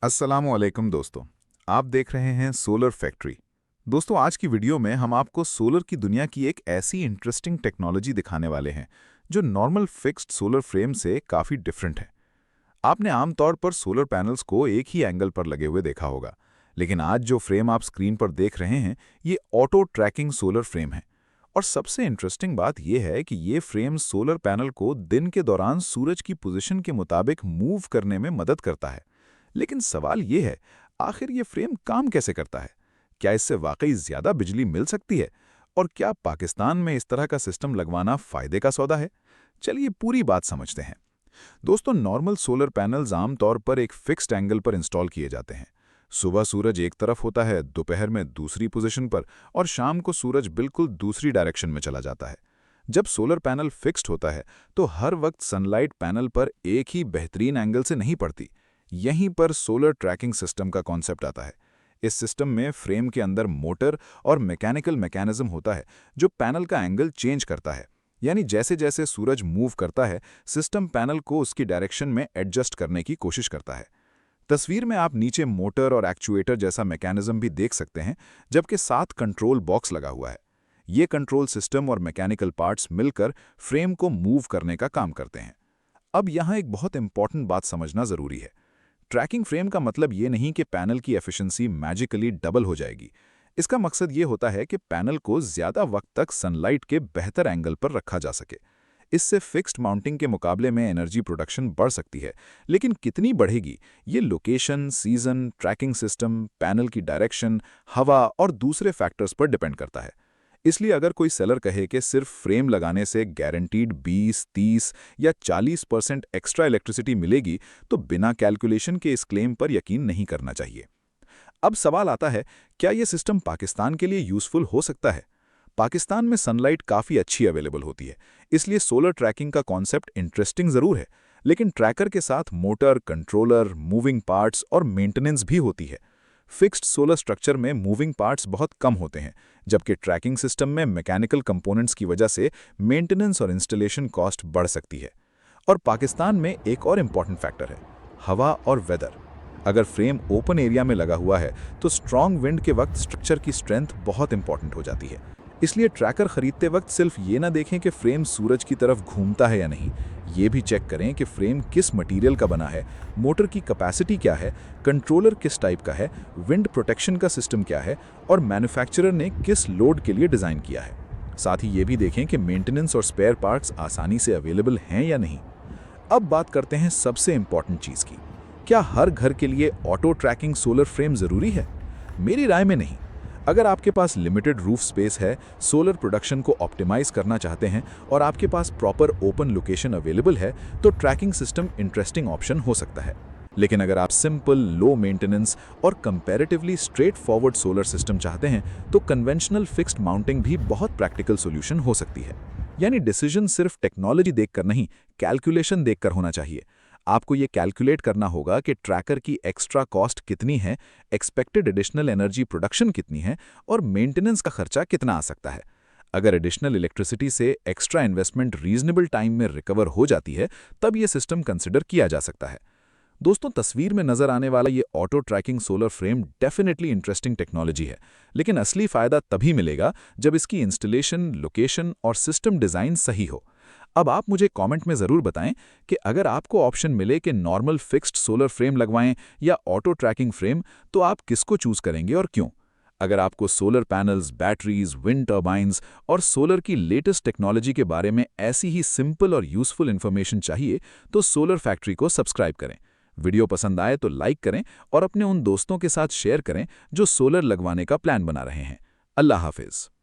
अस्सलामुअलैकुम दोस्तों। आप देख रहे हैं सोलर फैक्ट्री। दोस्तों, आज की वीडियो में हम आपको सोलर की दुनिया की एक ऐसी इंटरेस्टिंग टेक्नोलॉजी दिखाने वाले हैं जो नॉर्मल फिक्स्ड सोलर फ्रेम से काफ़ी डिफरेंट है। आपने आमतौर पर सोलर पैनल्स को एक ही एंगल पर लगे हुए देखा होगा, लेकिन आज जो फ्रेम आप स्क्रीन पर देख रहे हैं ये ऑटो ट्रैकिंग सोलर फ्रेम है। और सबसे इंटरेस्टिंग बात यह है कि ये फ्रेम सोलर पैनल को दिन के दौरान सूरज की पोजीशन के मुताबिक मूव करने में मदद करता है। लेकिन सवाल ये है, आखिर ये फ्रेम काम कैसे करता है? क्या इससे वाकई ज्यादा बिजली मिल सकती है? और क्या पाकिस्तान में इस तरह का सिस्टम लगवाना फायदे का सौदा है? चलिए पूरी बात समझते हैं। दोस्तों, नॉर्मल सोलर पैनल्स आमतौर पर एक फिक्स्ड एंगल पर इंस्टॉल किए जाते हैं। सुबह सूरज एक तरफ होता है, दोपहर में दूसरी पोजीशन पर, और शाम को सूरज बिल्कुल दूसरी डायरेक्शन में चला जाता है। जब सोलर पैनल फिक्स्ड होता है तो हर वक्त सनलाइट पैनल पर एक ही बेहतरीन एंगल से नहीं पड़ती। यहीं पर सोलर ट्रैकिंग सिस्टम का कॉन्सेप्ट आता है। इस सिस्टम में फ्रेम के अंदर मोटर और मैकेनिकल मैकेनिज्म होता है जो पैनल का एंगल चेंज करता है। यानी जैसे जैसे सूरज मूव करता है, सिस्टम पैनल को उसकी डायरेक्शन में एडजस्ट करने की कोशिश करता है। तस्वीर में आप नीचे मोटर और एक्चुएटर जैसा मैकेनिज्म भी देख सकते हैं, जबकि साथ कंट्रोल बॉक्स लगा हुआ है। ये कंट्रोल सिस्टम और मैकेनिकल पार्ट्स मिलकर फ्रेम को मूव करने का काम करते हैं। अब यहाँ एक बहुत इंपॉर्टेंट बात समझना जरूरी है। ट्रैकिंग फ्रेम का मतलब ये नहीं कि पैनल की एफिशिएंसी मैजिकली डबल हो जाएगी। इसका मकसद ये होता है कि पैनल को ज्यादा वक्त तक सनलाइट के बेहतर एंगल पर रखा जा सके। इससे फिक्स्ड माउंटिंग के मुकाबले में एनर्जी प्रोडक्शन बढ़ सकती है, लेकिन कितनी बढ़ेगी ये location, season, tracking system, panel की डायरेक्शन, हवा और दूसरे फैक्टर्स पर डिपेंड करता है। इसलिए अगर कोई सेलर कहे कि सिर्फ फ्रेम लगाने से गारंटीड 20, 30 या 40% एक्स्ट्रा इलेक्ट्रिसिटी मिलेगी, तो बिना कैलकुलेशन के इस क्लेम पर यकीन नहीं करना चाहिए। अब सवाल आता है, क्या यह सिस्टम पाकिस्तान के लिए यूजफुल हो सकता है? पाकिस्तान में सनलाइट काफ़ी अच्छी अवेलेबल होती है, इसलिए सोलर ट्रैकिंग का कॉन्सेप्ट इंटरेस्टिंग ज़रूर है, लेकिन ट्रैकर के साथ मोटर, कंट्रोलर, मूविंग पार्ट्स और मेंटेनेंस भी होती है। फिक्स्ड सोलर स्ट्रक्चर में मूविंग पार्ट्स बहुत कम होते हैं, जबकि ट्रैकिंग सिस्टम में मैकेनिकल कंपोनेंट्स की वजह से मेंटेनेंस और इंस्टॉलेशन कॉस्ट बढ़ सकती है। और पाकिस्तान में एक और इम्पॉर्टेंट फैक्टर है, हवा और वेदर। अगर फ्रेम ओपन एरिया में लगा हुआ है तो स्ट्रॉन्ग विंड के वक्त स्ट्रक्चर की स्ट्रेंथ बहुत इंपॉर्टेंट हो जाती है। इसलिए ट्रैकर खरीदते वक्त सिर्फ ये ना देखें कि फ्रेम सूरज की तरफ घूमता है या नहीं, ये भी चेक करें कि फ्रेम किस मटेरियल का बना है, मोटर की कैपेसिटी क्या है, कंट्रोलर किस टाइप का है, विंड प्रोटेक्शन का सिस्टम क्या है और मैन्युफैक्चरर ने किस लोड के लिए डिज़ाइन किया है। साथ ही ये भी देखें कि मेंटेनेंस और स्पेयर पार्ट्स आसानी से अवेलेबल हैं या नहीं। अब बात करते हैं सबसे इंपॉर्टेंट चीज़ की, क्या हर घर के लिए ऑटो ट्रैकिंग सोलर फ्रेम ज़रूरी है? मेरी राय में नहीं। अगर आपके पास लिमिटेड रूफ स्पेस है, सोलर प्रोडक्शन को ऑप्टिमाइज करना चाहते हैं और आपके पास प्रॉपर ओपन लोकेशन अवेलेबल है, तो ट्रैकिंग सिस्टम इंटरेस्टिंग ऑप्शन हो सकता है। लेकिन अगर आप सिंपल, लो मेंटेनेंस और comparatively straight forward solar system चाहते हैं, तो कन्वेंशनल फिक्स्ड माउंटिंग भी बहुत प्रैक्टिकल सोल्यूशन हो सकती है। यानी डिसीजन सिर्फ टेक्नोलॉजी देखकर नहीं, कैलकुलेशन देखकर होना चाहिए। आपको ये कैलकुलेट करना होगा कि ट्रैकर की एक्स्ट्रा कॉस्ट कितनी है, एक्सपेक्टेड एडिशनल एनर्जी प्रोडक्शन कितनी है और मेंटेनेंस का खर्चा कितना आ सकता है। अगर एडिशनल इलेक्ट्रिसिटी से एक्स्ट्रा इन्वेस्टमेंट रीजनेबल टाइम में रिकवर हो जाती है, तब ये सिस्टम कंसिडर किया जा सकता है। दोस्तों, तस्वीर में नजर आने वाला ये auto trekking solar frame definitely interesting technology है, लेकिन असली फायदा तभी मिलेगा जब इसकी इंस्टॉलेशन, लोकेशन और सिस्टम डिजाइन सही हो। अब आप मुझे कमेंट में ज़रूर बताएं कि अगर आपको ऑप्शन मिले कि नॉर्मल फिक्स्ड सोलर फ्रेम लगवाएं या ऑटो ट्रैकिंग फ्रेम, तो आप किसको चूज करेंगे और क्यों? अगर आपको solar panels, batteries, wind turbines और सोलर की लेटेस्ट टेक्नोलॉजी के बारे में ऐसी ही सिंपल और यूजफुल इन्फॉर्मेशन चाहिए, तो सोलर फैक्ट्री को सब्सक्राइब करें। वीडियो पसंद आए तो लाइक करें और अपने उन दोस्तों के साथ शेयर करें जो सोलर लगवाने का प्लान बना रहे हैं। अल्लाह हाफिज।